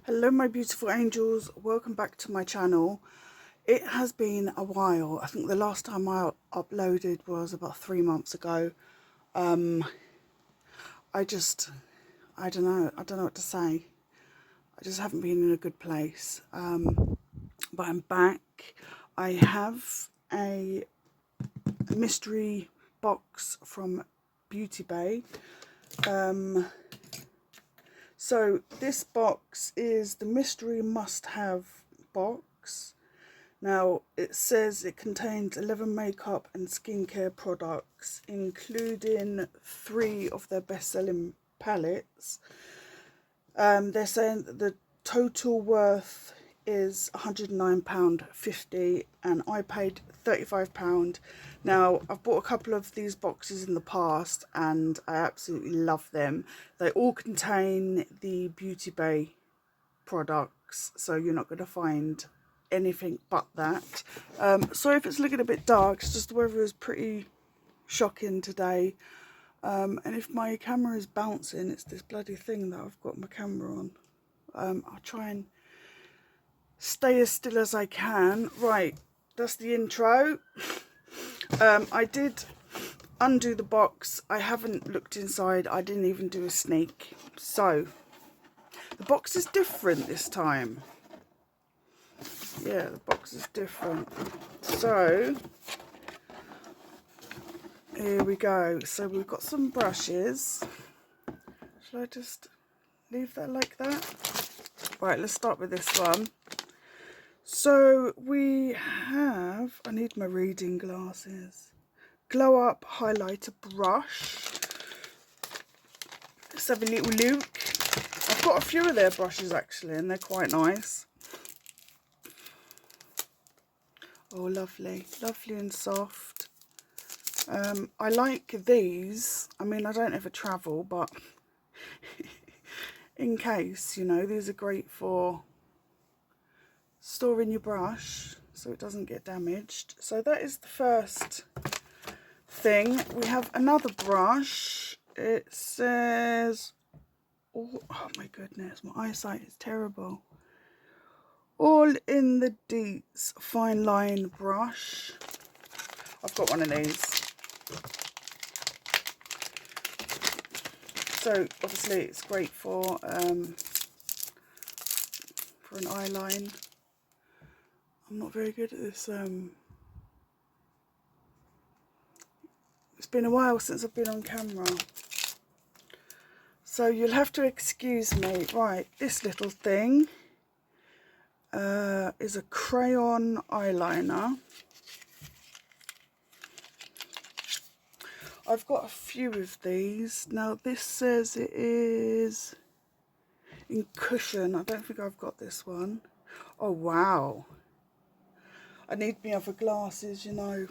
Hello my beautiful angels, welcome back to my channel. It has been a while. I think the last time I uploaded was about 3 months ago. I don't know what to say. I just haven't been in a good place. But I'm back. I have a mystery box from Beauty Bay. So this box is the mystery must-have box. Now it says it contains 11 makeup and skincare products, including 3 of their best-selling palettes. They're saying that the total worth is £109.50 and I paid £35. Now I've bought a couple of these boxes in the past and I absolutely love them. They all contain the Beauty Bay products, so you're not going to find anything but that. Sorry if it's looking a bit dark, it's just the weather is pretty shocking today. And if my camera is bouncing, it's this bloody thing that I've got my camera on. I'll try and stay as still as I can. Right, that's the intro. I did undo the box. I haven't looked inside. I didn't even do a sneak. So the box is different this time. Yeah, the box is different. So here we go. So we've got some brushes. Shall I just leave that like that? Right, let's start with this one. So we have, I need my reading glasses. Glow Up Highlighter Brush. Let's have a little look. I've got a few of their brushes actually and they're quite nice. Oh, lovely. Lovely and soft. I like these. I mean, I don't ever travel, but in case, you know, these are great for storing your brush so it doesn't get damaged. So that is the first thing. We have another brush. It says, oh my goodness, my eyesight is terrible. All in the Deets fine line brush. I've got one of these. So obviously it's great for an eye line. I'm not very good at this. It's been a while since I've been on camera, so you'll have to excuse me. Right, this little thing is a crayon eyeliner. I've got a few of these. Now this says it is in cushion. I don't think I've got this one. Oh wow. I need me other glasses, you know.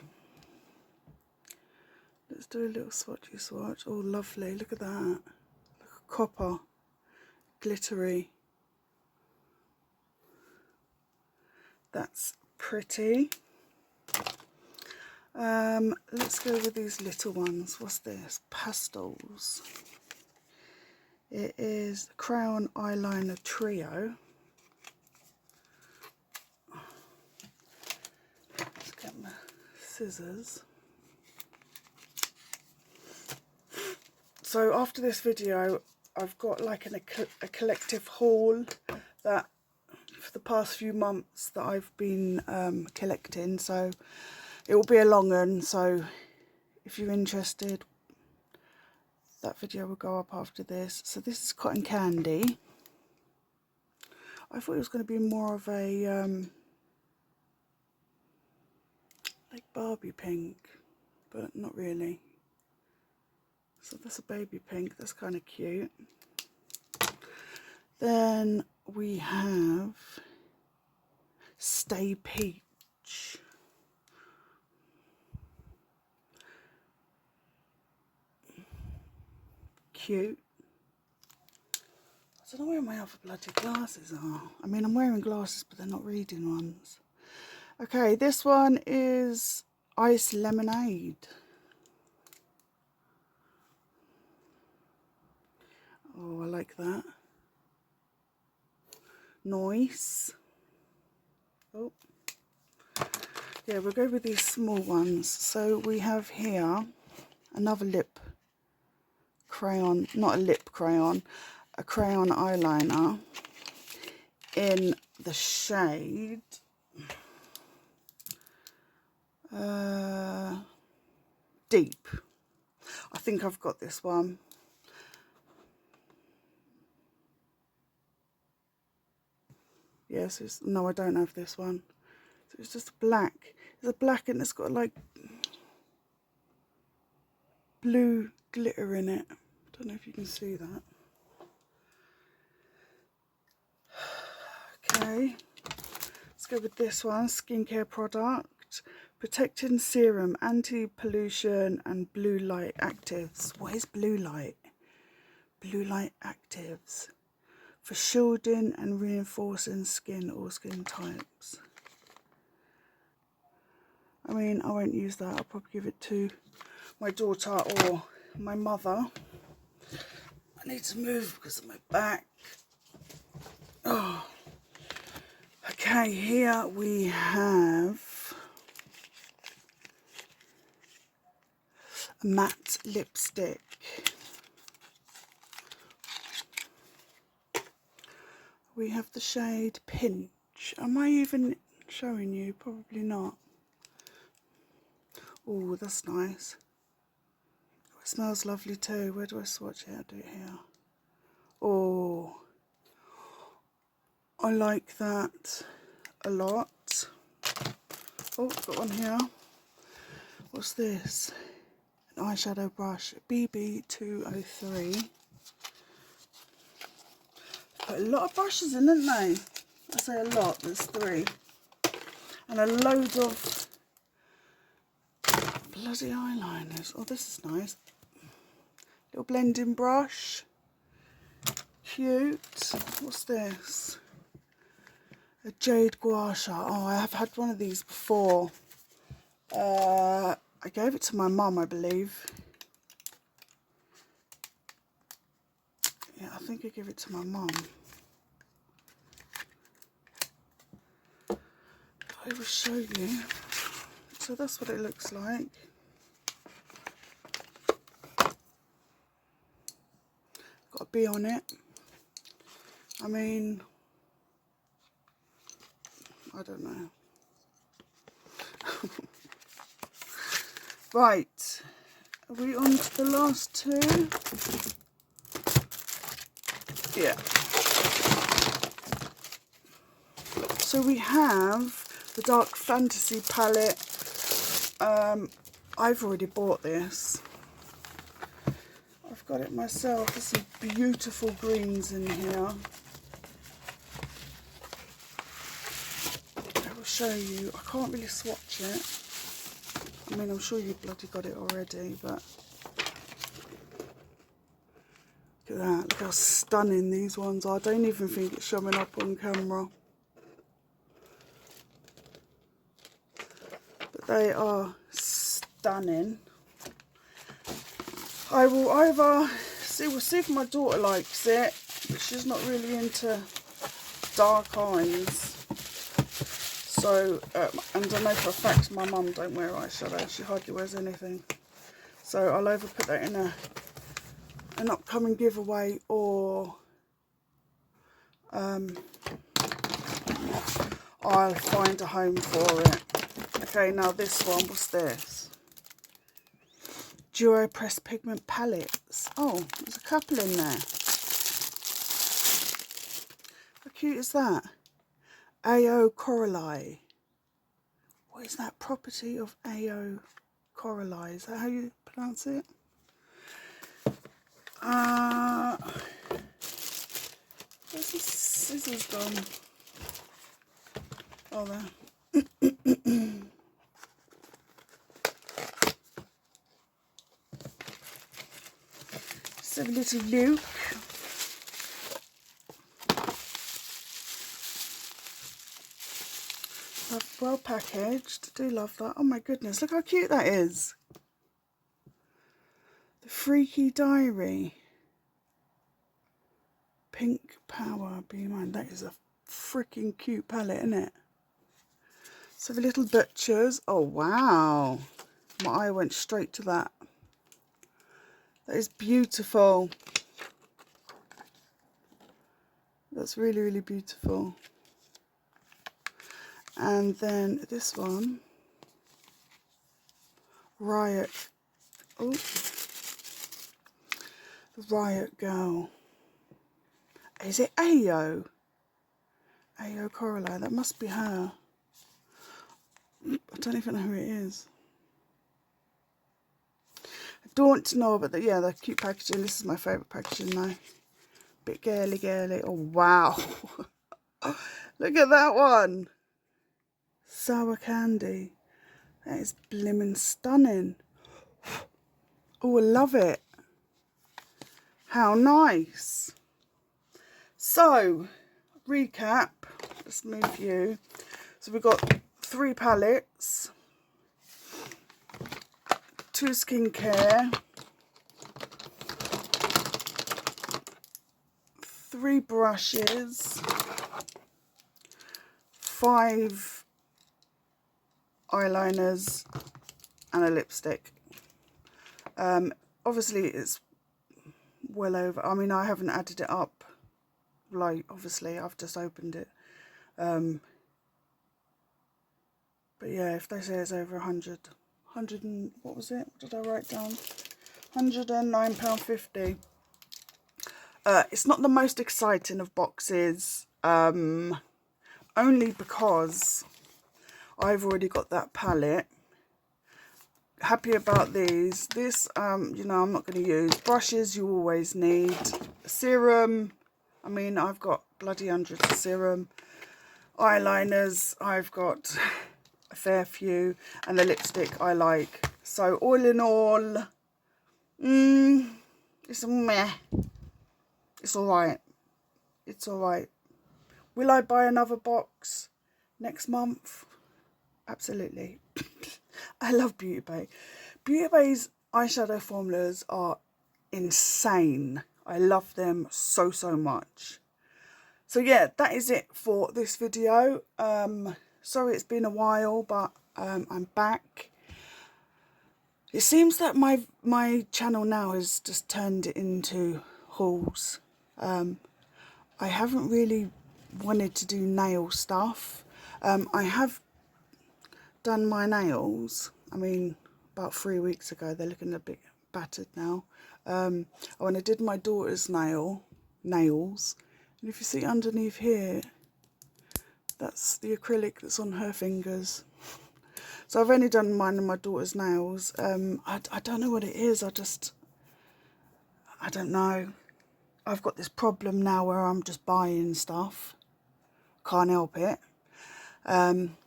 Let's do a little swatchy swatch. Oh lovely, look at that. Look at copper. Glittery. That's pretty. Let's go with these little ones. What's this? Pastels. It is the Crayon Eyeliner Trio. Let's get my scissors. So after this video, I've got like a collective haul that for the past few months that I've been collecting. So it will be a long one. So if you're interested, that video will go up after this. So this is Cotton Candy. I thought it was going to be more of a like Barbie pink, but not really. So that's a baby pink. That's kind of cute. Then we have Stay Peach. Cute. I don't know where my other bloody glasses are. I mean, I'm wearing glasses, but they're not reading ones. Okay, this one is Ice Lemonade. Oh, I like that. Nice. Oh. Yeah, we'll go with these small ones. So we have here another lip crayon, not a lip crayon, a crayon eyeliner in the shade Deep. I think I've got this one. Yes, no, I don't have this one. So it's just black. It's a black and it's got like blue glitter in it. I don't know if you can see that. Okay, let's go with this one. Skincare product. Protecting serum, anti-pollution and blue light actives. What is blue light? Blue light actives. For shielding and reinforcing skin or skin types. I mean, I won't use that. I'll probably give it to my daughter or my mother. I need to move because of my back. Oh. Okay, here we have a matte lipstick. We have the shade Pinch. Am I even showing you? Probably not. Oh, that's nice. Oh, it smells lovely too. Where do I swatch it? I'll do it here. Oh, I like that a lot. Oh, got one here. What's this? An eyeshadow brush, BB203. Put a lot of brushes in, didn't they? I say a lot, there's 3. And a load of bloody eyeliners. Oh, this is nice. Little blending brush. Cute. What's this? A jade gua sha. Oh, I have had one of these before. I gave it to my mum, I believe. Yeah, I think I gave it to my mum. I will show you. So that's what it looks like. Got a bee on it. I mean, I don't know. Right, are we on to the last 2? Yeah. So we have the Dark Fantasy palette. I've already bought this. I've got it myself. There's some beautiful greens in here. I will show you. I can't really swatch it. I mean, I'm sure you've bloody got it already, but look at that. Look how stunning these ones are. I don't even think it's showing up on camera. But they are stunning. I will either see, we'll see if my daughter likes it, but she's not really into dark eyes. So, and I know for a fact my mum don't wear eyeshadow. She hardly wears anything. So I'll either put that in an upcoming giveaway, or I'll find a home for it. Okay, now this one, what's this? Duo Press Pigment Palettes. Oh, there's a couple in there. How cute is that? AO Coralie. What is that property of AO Coralie? Is that how you pronounce it? Where's the scissors gone? Oh, there. Just have a little look. Well packaged. I do love that. Oh my goodness, look how cute that is. The Freaky Diary. Pink Power Be Mine. That is a freaking cute palette, isn't it? So the little butchers. Oh, wow. My eye went straight to that. That is beautiful. That's really, really beautiful. And then this one. Riot. Oh. The Riot Girl. Is it Ayo? Ayo Coraline. That must be her. I don't even know who it is. I don't know, but yeah, the cute packaging. This is my favourite packaging now. Bit girly, girly. Oh, wow. Look at that one. Sour candy. That is blimmin' stunning. Oh, I love it. How nice. So, recap. Let's move you. So we've got 3 palettes, 2 skincare, 3 brushes, 5 eyeliners and a lipstick. Obviously it's well over, I mean I haven't added it up, like obviously I've just opened it. But yeah, if they say it's over 100 and what was it? What did I write down? £109.50. It's not the most exciting of boxes, only because I've already got that palette. Happy about these. This, you know, I'm not going to use. Brushes you always need. Serum, I mean, I've got bloody hundreds of serum. Eyeliners, I've got a fair few. And the lipstick I like. So all in all, it's a meh. It's alright. It's alright. Will I buy another box next month? Absolutely. I love Beauty Bay. Beauty Bay's eyeshadow formulas are insane. I love them so, so much. So yeah, that is it for this video. Sorry it's been a while, but I'm back. It seems that my channel now has just turned it into hauls. I haven't really wanted to do nail stuff. I have done my nails, I mean about 3 weeks ago. They're looking a bit battered now. When I did my daughter's nails, and if you see underneath here, that's the acrylic that's on her fingers. So I've only done mine and my daughter's nails. I don't know what it is. I don't know. I've got this problem now where I'm just buying stuff. Can't help it.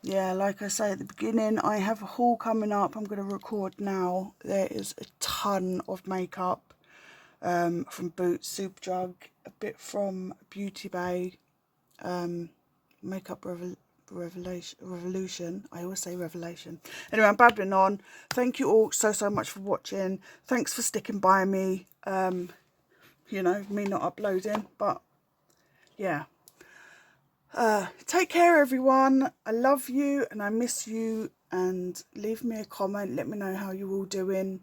Yeah, like I say at the beginning, I have a haul coming up. I'm going to record now. There is a ton of makeup from Boots, Superdrug, a bit from Beauty Bay, Makeup Revolution. I always say Revelation. Anyway, I'm babbling on. Thank you all so, so much for watching. Thanks for sticking by me. You know, me not uploading, but yeah. Take care, everyone. I love you and I miss you, and leave me a comment. Let me know how you're all doing.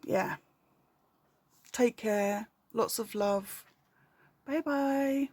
Yeah. Take care. Lots of love. Bye bye.